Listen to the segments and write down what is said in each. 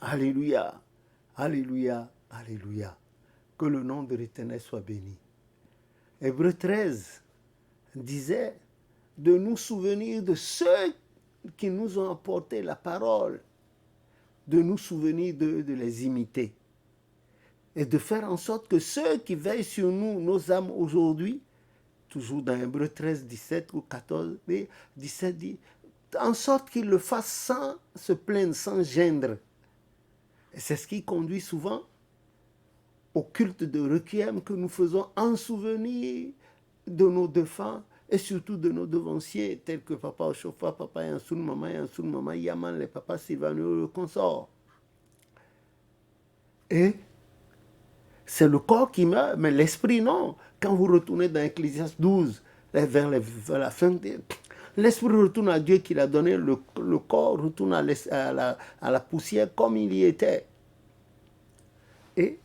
Alléluia. Alléluia. Alléluia. Que le nom de l'Éternel soit béni. Hébreu 13 disait de nous souvenir de ceux qui nous ont apporté la parole, de nous souvenir de les imiter et de faire en sorte que ceux qui veillent sur nous, nos âmes aujourd'hui, toujours dans Hébreu 13, 17 ou 14, 17 dit, en sorte qu'ils le fassent sans se plaindre, sans gendre. Et c'est ce qui conduit souvent au culte de requiem que nous faisons en souvenir de nos défunts et surtout de nos devanciers, tels que Papa Ochofa, Papa Yansoun, Maman Yaman, les Papas Sylvanio, le consort. Et c'est le corps qui meurt, mais l'esprit non. Quand vous retournez dans Ecclésiaste 12, vers la fin, l'esprit retourne à Dieu qui l'a donné, le corps retourne à la poussière comme il y était. Et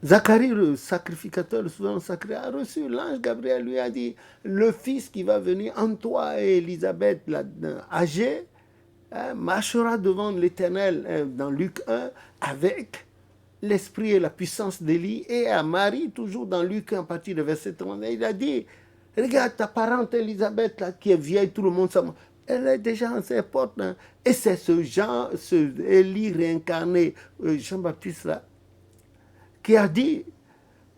Zacharie, le sacrificateur, le souverain sacré, a reçu. L'ange Gabriel lui a dit, le fils qui va venir en toi et Élisabeth, âgée, marchera devant l'Éternel, dans Luc 1, avec l'esprit et la puissance d'Élie. Et à Marie, toujours dans Luc 1, à partir du verset 30, il a dit, regarde ta parente Élisabeth, là, qui est vieille, tout le monde s'en... Elle est déjà en ses portes. Hein. Et c'est ce Élie réincarné, Jean-Baptiste, là, qui a dit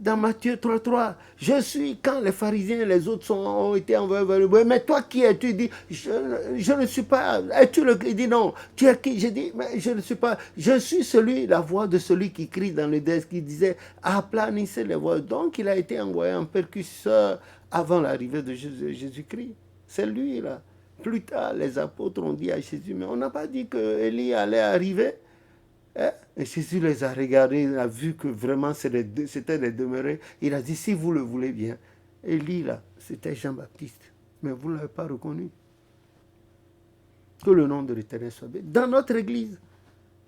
dans Matthieu 3:3, je suis quand les pharisiens et les autres ont été envoyés vers le... Mais toi qui es-tu? Il dit, je ne suis pas... Es-tu le... Il dit non. Tu es qui? J'ai dit, mais je ne suis pas... Je suis celui, la voix de celui qui crie dans le désert, qui disait, aplanissez les voies. Donc il a été envoyé en percusseur avant l'arrivée de Jésus-Christ. C'est lui là. Plus tard, les apôtres ont dit à Jésus, mais on n'a pas dit que Élie allait arriver. Et Jésus les a regardés, il a vu que vraiment c'était des demeurés. Il a dit, si vous le voulez bien. Élie, là, c'était Jean-Baptiste. Mais vous ne l'avez pas reconnu. Que le nom de l'Éternel soit béni. Dans notre église,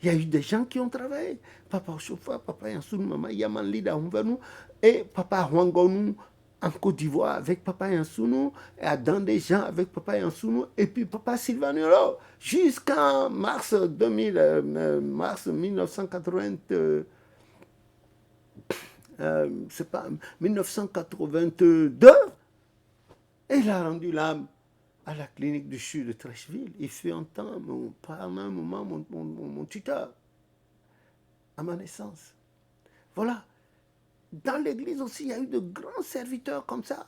il y a eu des gens qui ont travaillé. Papa Ochofa, Papa Yansoun, Maman Yaman Lida Humvanou et Papa Hwangonou en Côte d'Ivoire avec Papa Yansounou, et à Dandéjan avec Papa Yansounou, et puis Papa Sylvanio, jusqu'en mars 1980, c'est pas 1982, et il a rendu l'âme à la clinique du CHU de Trècheville. Il fut un temps, pendant un moment, mon tuteur, à ma naissance. Voilà. Dans l'église aussi, il y a eu de grands serviteurs comme ça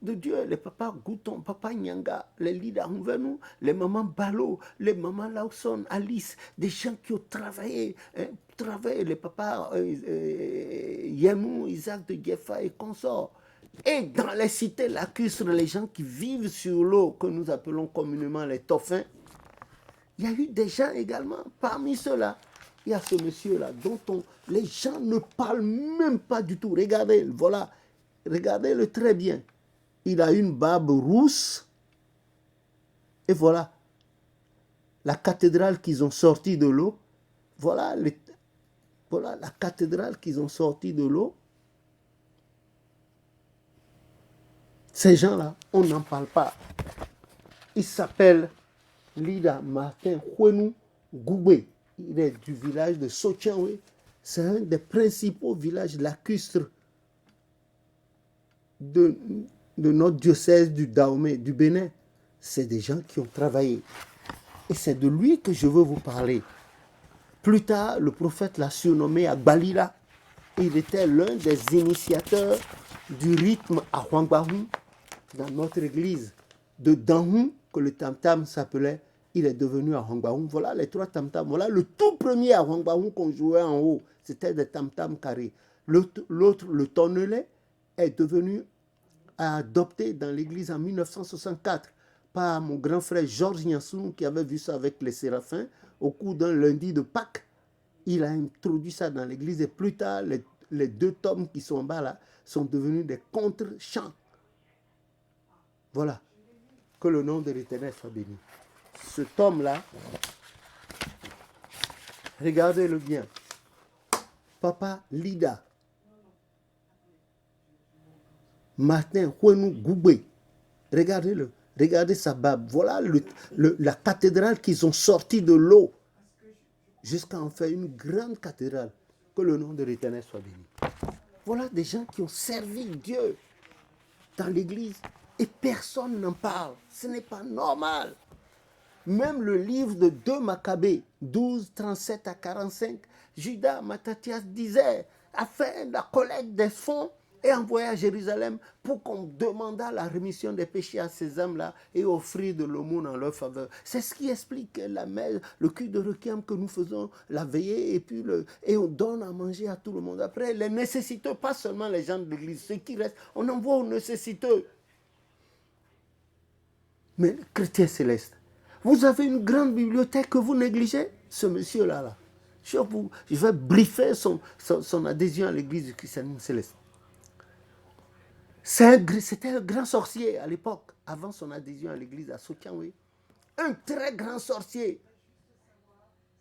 de Dieu. Les papas Gouton, papa Nyanga, les Lida Humvenou, les mamans Balo, les mamans Lawson, Alice, des gens qui ont travaillé, les papas Yanou, Isaac de Gefa et consorts. Et dans les cités lacustres, les gens qui vivent sur l'eau, que nous appelons communément les toffins, il y a eu des gens également parmi ceux-là. Il y a ce monsieur-là dont les gens ne parlent même pas du tout. Regardez, voilà, regardez-le très bien. Il a une barbe rousse. Et voilà, la cathédrale qu'ils ont sortie de l'eau. Voilà, voilà la cathédrale qu'ils ont sortie de l'eau. Ces gens-là, on n'en parle pas. Il s'appelle Lida Martin Hwenou Goubé. Il est du village de Sotianwe. C'est un des principaux villages lacustres de notre diocèse du Dahomey, du Bénin. C'est des gens qui ont travaillé. Et c'est de lui que je veux vous parler. Plus tard, le prophète l'a surnommé à Balila. Il était l'un des initiateurs du rythme à Hwangbahoum, dans notre église de Danhoum, que le tam-tam s'appelait. Il est devenu à Hwangbahoum. Voilà les 3 tam-tams. Voilà le tout premier à Hwangbahoum qu'on jouait en haut. C'était des tam-tams carrés. L'autre, le tonnelet, est devenu adopté dans l'église en 1964 par mon grand frère Georges Nyansou, qui avait vu ça avec les séraphins au cours d'un lundi de Pâques. Il a introduit ça dans l'église et plus tard, les 2 tomes qui sont en bas là sont devenus des contre-chants. Voilà. Que le nom de l'Éternel soit béni. Ce tome-là, regardez-le bien. Papa Lida Martin Hwenou Goubé. Regardez-le. Regardez sa barbe. Voilà la cathédrale qu'ils ont sortie de l'eau. jusqu'à en faire une grande cathédrale. Que le nom de l'Éternel soit béni. Voilà des gens qui ont servi Dieu dans l'église et personne n'en parle. Ce n'est pas normal. Même le livre de 2 Maccabées, 12, 37 à 45, Judas Matthias disait, a fait la collecte des fonds et envoyé à Jérusalem pour qu'on demandât la rémission des péchés à ces hommes-là et offrir de l'aumône en leur faveur. C'est ce qui explique la messe, le culte de requiem que nous faisons la veillée et on donne à manger à tout le monde. Après, les nécessiteux, pas seulement les gens de l'église, ceux qui restent, on envoie aux nécessiteux. Mais chrétien céleste, vous avez une grande bibliothèque que vous négligez. Ce monsieur-là, je vais briefer son adhésion à l'église du christianisme céleste. C'était un grand sorcier à l'époque, avant son adhésion à l'église à Sotianwe. Un très grand sorcier.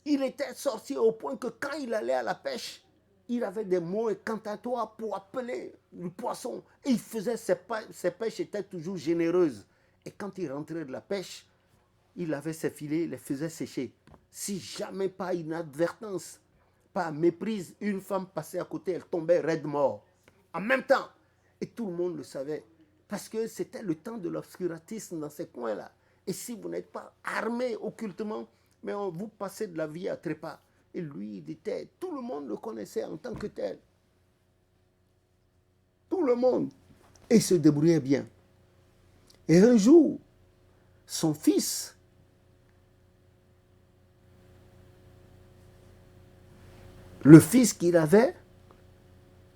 Il était sorcier au point que quand il allait à la pêche, il avait des mots incantatoires pour appeler le poisson. Et il faisait ses pêches étaient toujours généreuses. Et quand il rentrait de la pêche, il avait ses filets, il les faisait sécher. Si jamais par inadvertance, par méprise, une femme passait à côté, elle tombait raide mort. En même temps. Et tout le monde le savait. Parce que c'était le temps de l'obscurantisme dans ces coins-là. Et si vous n'êtes pas armé occultement, mais vous passez de la vie à trépas. Et lui, il était, tout le monde le connaissait en tant que tel. Tout le monde. Et il se débrouillait bien. Et un jour, son fils, le fils qu'il avait,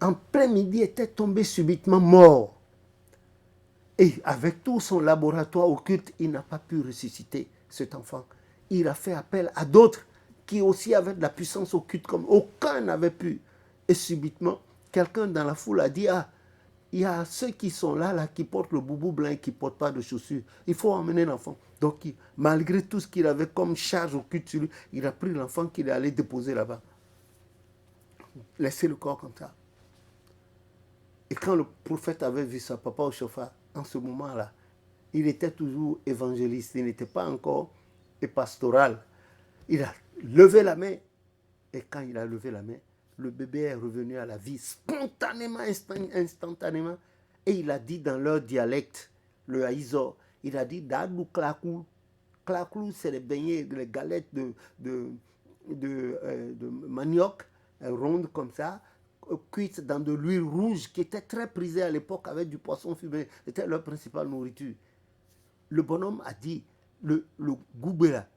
en plein midi, était tombé subitement mort. Et avec tout son laboratoire occulte, il n'a pas pu ressusciter cet enfant. Il a fait appel à d'autres qui aussi avaient de la puissance occulte comme aucun n'avait pu. Et subitement, quelqu'un dans la foule a dit, ah, il y a ceux qui sont là qui portent le boubou blanc et qui ne portent pas de chaussures. Il faut emmener l'enfant. Donc, malgré tout ce qu'il avait comme charge occulte sur lui, il a pris l'enfant qu'il est allé déposer là-bas. Laissez le corps comme ça. Et quand le prophète avait vu son papa au chauffard, en ce moment-là, il était toujours évangéliste, il n'était pas encore pastoral. Il a levé la main, et quand il a levé la main, le bébé est revenu à la vie spontanément, instantanément, et il a dit dans leur dialecte, le haïzo, il a dit Dadou Klakou. Klakou, c'est les beignets, les galettes de manioc, rondes comme ça, cuites dans de l'huile rouge qui était très prisée à l'époque avec du poisson fumé. C'était leur principale nourriture. Le bonhomme a dit, le goubé là,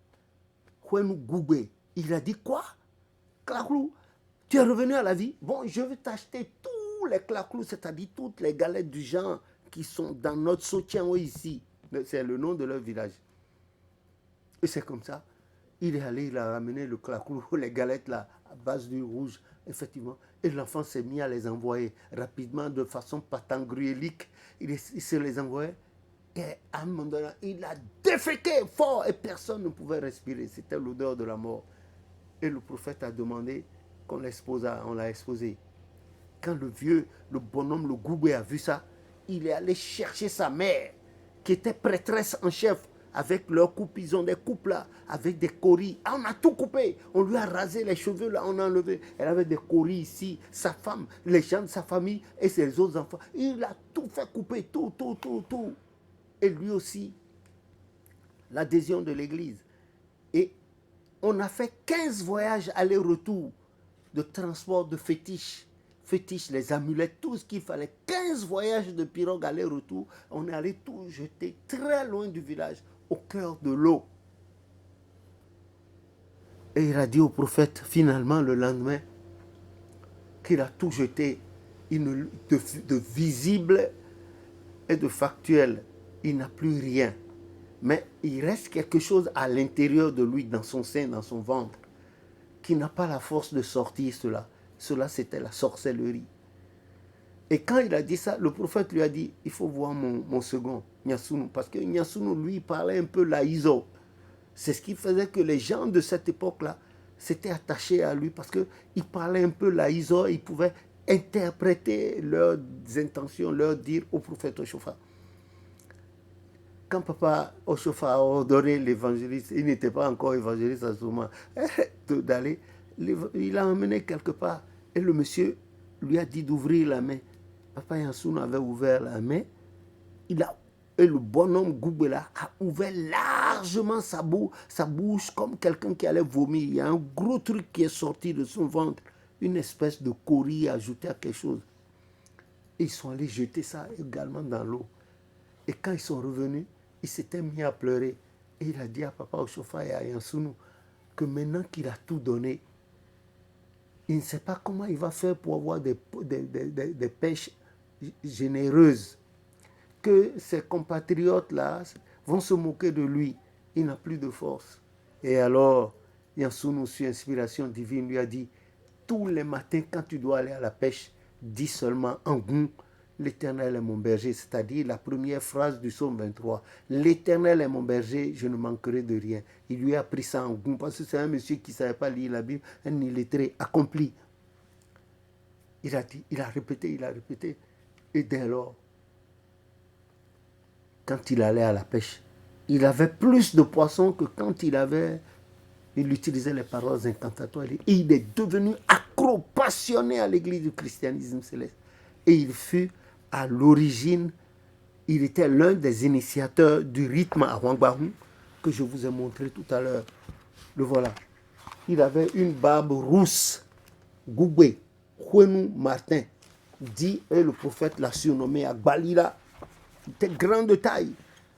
goubé. Il a dit quoi? Claclou, tu es revenu à la vie? Bon, je vais t'acheter tous les claclous, c'est-à-dire toutes les galettes du genre qui sont dans notre soutien ici. C'est le nom de leur village. Et c'est comme ça. Il est allé, il a ramené le claclou, les galettes là, à base du rouge, effectivement. Et l'enfant s'est mis à les envoyer rapidement, de façon patangruélique. Il se les envoyait. Et à un moment donné, il a déféqué fort et personne ne pouvait respirer. C'était l'odeur de la mort. Et le prophète a demandé qu'on l'expose, on l'a exposé. Quand le bonhomme, le goubé a vu ça, il est allé chercher sa mère, qui était prêtresse en chef, avec leurs coupes. Ils ont des coupes là, avec des coris. Ah, on a tout coupé. On lui a rasé les cheveux là, on a enlevé. Elle avait des coris ici, sa femme, les gens de sa famille et ses autres enfants. Il a tout fait couper, tout. Et lui aussi, l'adhésion de l'église. Et on a fait 15 voyages aller-retour de transport de fétiches, les amulettes, tout ce qu'il fallait. 15 voyages de pirogue aller-retour. On est allé tout jeter très loin du village, au cœur de l'eau. Et il a dit au prophète, finalement, le lendemain, qu'il a tout jeté, de visible et de factuel. Il n'a plus rien. Mais il reste quelque chose à l'intérieur de lui, dans son sein, dans son ventre, qui n'a pas la force de sortir cela. Cela, c'était la sorcellerie. Et quand il a dit ça, le prophète lui a dit, il faut voir mon second, Nyasunu. Parce que Nyasunu, lui, parlait un peu laïzo. C'est ce qui faisait que les gens de cette époque-là s'étaient attachés à lui, parce qu'il parlait un peu laïzo, il pouvait interpréter leurs intentions, leur dire au prophète au chauffard. quand papa Oshofa a ordonné l'évangéliste, il n'était pas encore évangéliste à ce moment, d'aller, il a emmené quelque part. Et le monsieur lui a dit d'ouvrir la main. Papa Yansoun avait ouvert la main. Et le bonhomme Goubela a ouvert largement sa bouche comme quelqu'un qui allait vomir. Il y a un gros truc qui est sorti de son ventre. Une espèce de coris ajouté à quelque chose. Et ils sont allés jeter ça également dans l'eau. Et quand ils sont revenus, il s'était mis à pleurer. Et il a dit à papa Oshofa et à Yansounou que maintenant qu'il a tout donné, il ne sait pas comment il va faire pour avoir des pêches généreuses. Que ses compatriotes-là vont se moquer de lui. Il n'a plus de force. Et alors, Yansounou, sur inspiration divine, lui a dit, tous les matins, quand tu dois aller à la pêche, dis seulement en goût, l'Éternel est mon berger, c'est-à-dire la première phrase du psaume 23. L'Éternel est mon berger, je ne manquerai de rien. Il lui a pris ça en goût, parce que c'est un monsieur qui ne savait pas lire la Bible, un illettré accompli. Il a dit, il a répété. Et dès lors, quand il allait à la pêche, il avait plus de poissons que quand il utilisait les paroles incantatoires. Il est devenu accro, passionné à l'église du christianisme céleste. Et il fut à l'origine, il était l'un des initiateurs du rythme à Hwangbahu que je vous ai montré tout à l'heure. Le voilà. Il avait une barbe rousse. Goubé, Houenou Martin, dit, et le prophète l'a surnommé Agbalila. Il était grand de taille.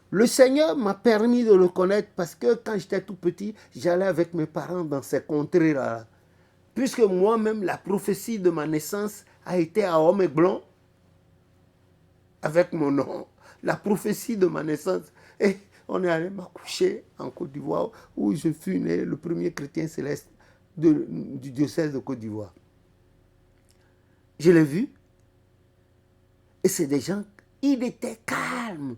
Le Seigneur m'a permis de le connaître parce que quand j'étais tout petit, j'allais avec mes parents dans ces contrées-là. Puisque moi-même, la prophétie de ma naissance a été à Homme-Blanc, avec mon nom. La prophétie de ma naissance. Et on est allé m'accoucher en Côte d'Ivoire, où je fus né, le premier chrétien céleste du diocèse de Côte d'Ivoire. Je l'ai vu. Et c'est des gens, il était calme.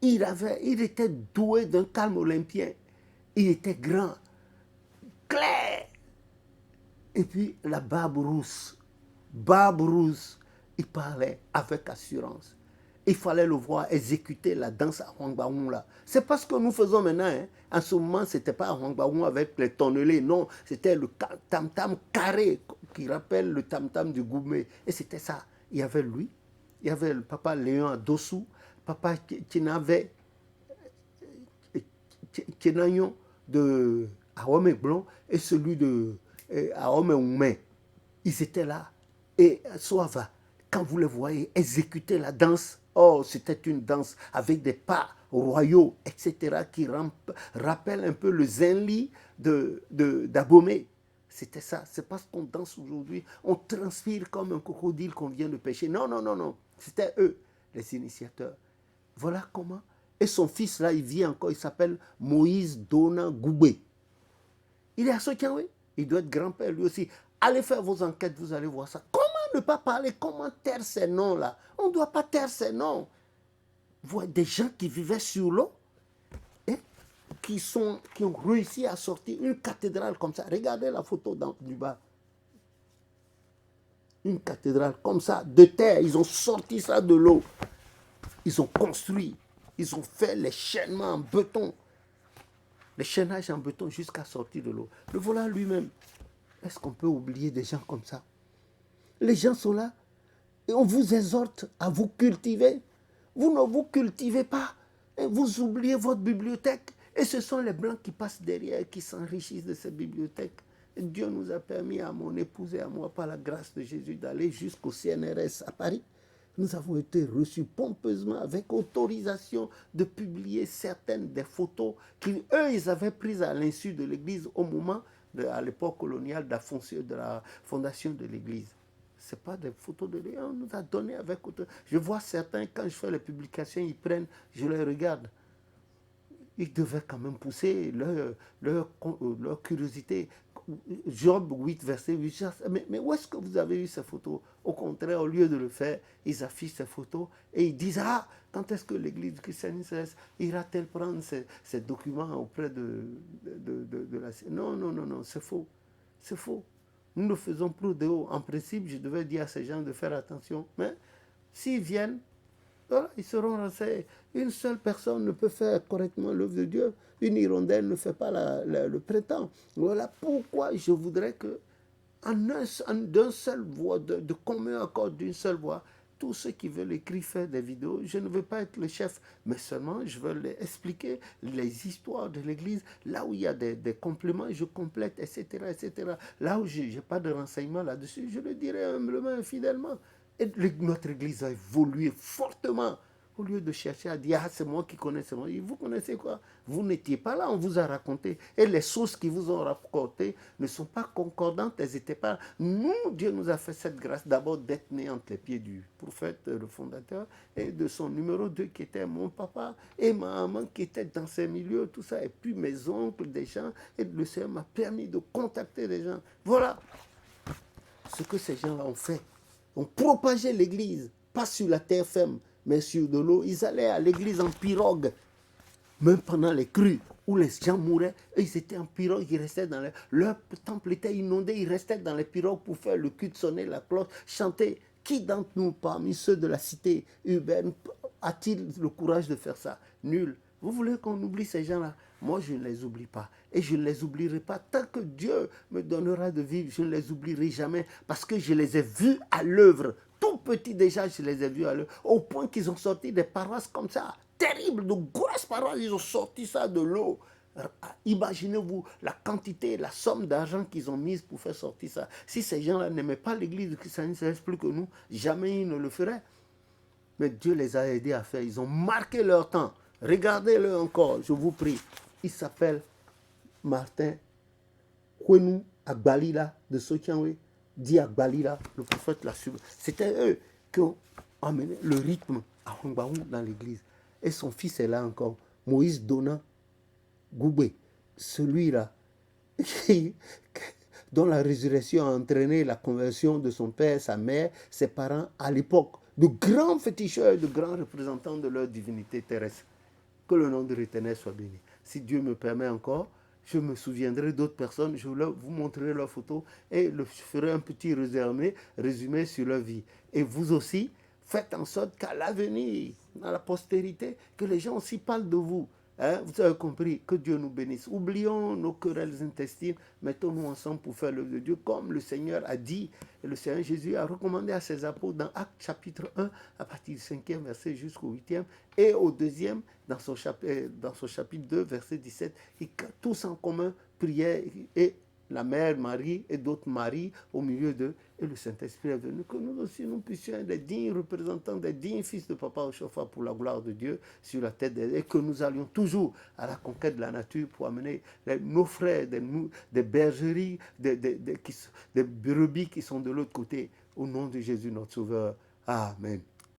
Il était doué d'un calme olympien. Il était grand, clair. Et puis la barbe rousse, il parlait avec assurance. Il fallait le voir exécuter la danse à Hwangbaoum là. C'est pas ce que nous faisons maintenant. Hein. En ce moment, ce n'était pas à Hwangbaoum avec les tonnelés, non. C'était le tam-tam carré qui rappelle le tam-tam du Goumé. Et c'était ça. Il y avait lui, il y avait le papa Léon à Dossou, papa Tinave, Tinagnon de Ahome Blanc et celui de Ahome Oumé. Ils étaient là. Et Soava, quand vous les voyez exécuter la danse, oh, c'était une danse avec des pas royaux, etc., qui rappellent un peu le Zenli d'Abomey. C'était ça. C'est parce qu'on danse aujourd'hui. On transpire comme un crocodile qu'on vient de pêcher. Non, non, non, non. C'était eux, les initiateurs. Voilà comment. Et son fils, là, il vit encore. Il s'appelle Moïse Dona Goubé. Il est à Sokiawe. Il doit être grand-père lui aussi. Allez faire vos enquêtes, vous allez voir ça. Comment ne pas parler? Comment taire ces noms-là? On ne doit pas taire ces noms. Voir des gens qui vivaient sur l'eau, hein, qui ont réussi à sortir une cathédrale comme ça. Regardez la photo du bas. Une cathédrale comme ça, de terre. Ils ont sorti ça de l'eau. Ils ont construit. Ils ont fait les chaînements en béton. Les chaînages en béton jusqu'à sortir de l'eau. Le voilà lui-même. Est-ce qu'on peut oublier des gens comme ça? Les gens sont là et on vous exhorte à vous cultiver. Vous ne vous cultivez pas. Et vous oubliez votre bibliothèque. Et ce sont les Blancs qui passent derrière, qui s'enrichissent de cette bibliothèque. Et Dieu nous a permis à mon épouse et à moi, par la grâce de Jésus, d'aller jusqu'au CNRS à Paris. Nous avons été reçus pompeusement avec autorisation de publier certaines des photos qu'eux, ils avaient prises à l'insu de l'Église au moment, à l'époque coloniale, de la fondation de l'Église. Ce n'est pas des photos de Léon, on nous a donné avec autorisation. Je vois certains, quand je fais les publications, ils prennent, je les regarde. Ils devaient quand même pousser leur curiosité. Job 8, verset 8. Mais où est-ce que vous avez eu ces photos? Au contraire, au lieu de le faire, ils affichent ces photos et ils disent, ah, quand est-ce que l'Église christienne ira-t-elle prendre ces documents auprès de la... Non, non, non, non, c'est faux. C'est faux. Nous ne faisons plus de haut. En principe, je devais dire à ces gens de faire attention. Mais s'ils viennent, Voilà, ils seront renseignés. Une seule personne ne peut faire correctement l'œuvre de Dieu. Une hirondelle ne fait pas le printemps. Voilà pourquoi je voudrais que, d'un seul voix, de commun accord d'une seule voix, tous ceux qui veulent écrire, faire des vidéos, je ne veux pas être le chef, mais seulement je veux les expliquer les histoires de l'Église, là où il y a des compléments, je complète, etc., etc. Là où je n'ai pas de renseignements là-dessus, je le dirai humblement et fidèlement. Et notre Église a évolué fortement. Au lieu de chercher à dire, ah, c'est moi qui connais, c'est moi. Et vous connaissez quoi? Vous n'étiez pas là, on vous a raconté. Et les sources qui vous ont racontées ne sont pas concordantes, elles n'étaient pas. Nous, Dieu nous a fait cette grâce d'abord d'être nés entre les pieds du prophète, le fondateur, et de son numéro 2 qui était mon papa, et ma maman qui était dans ces milieux, tout ça, et puis mes oncles, des gens, et le Seigneur m'a permis de contacter des gens. Voilà ce que ces gens-là ont fait. On propageait l'église, pas sur la terre ferme, mais sur de l'eau. Ils allaient à l'église en pirogue, même pendant les crues, où les gens mouraient, ils étaient en pirogue, ils restaient dans leur temple était inondé, ils restaient dans les pirogues pour faire le culte, sonner la cloche, chanter. Qui d'entre nous, parmi ceux de la cité urbaine, a-t-il le courage de faire ça? Nul. Vous voulez qu'on oublie ces gens-là? Moi, je ne les oublie pas. Et je ne les oublierai pas. Tant que Dieu me donnera de vivre, je ne les oublierai jamais. Parce que je les ai vus à l'œuvre. Tout petit déjà, je les ai vus à l'œuvre. Au point qu'ils ont sorti des paroisses comme ça. Terribles, de grosses paroisses. Ils ont sorti ça de l'eau. Imaginez-vous la quantité, la somme d'argent qu'ils ont mise pour faire sortir ça. Si ces gens-là n'aimaient pas l'église de christianisme plus que nous, jamais ils ne le feraient. Mais Dieu les a aidés à faire. Ils ont marqué leur temps. Regardez-le encore, je vous prie. Il s'appelle Martin Kwenou Agbalila de Sotianwe. Dit Agbalila, le prophète l'a suivi. C'était eux qui ont amené le rythme à Hongbaou dans l'église. Et son fils est là encore, Moïse Dona Goubé. Celui-là, dont la résurrection a entraîné la conversion de son père, sa mère, ses parents à l'époque, de grands féticheurs, de grands représentants de leur divinité terrestre. Que le nom de l'Éternel soit béni. Si Dieu me permet encore, je me souviendrai d'autres personnes, je vous montrerai leurs photos et je ferai un petit résumé sur leur vie. Et vous aussi, faites en sorte qu'à l'avenir, à la postérité, que les gens aussi parlent de vous. Hein, vous avez compris, que Dieu nous bénisse. Oublions nos querelles intestines, mettons-nous ensemble pour faire l'œuvre de Dieu, comme le Seigneur a dit, et le Seigneur Jésus a recommandé à ses apôtres dans Actes chapitre 1, à partir du 5e verset jusqu'au 8e, et au 2e, dans son chapitre 2, verset 17, et tous en commun priaient, et la mère Marie et d'autres Marie au milieu d'eux, et le Saint-Esprit est venu, que nous aussi nous puissions être des dignes représentants, des dignes fils de papa au chauffard pour la gloire de Dieu sur la tête et que nous allions toujours à la conquête de la nature pour amener nos frères des bergeries, des brebis qui sont de l'autre côté, au nom de Jésus notre Sauveur. Amen.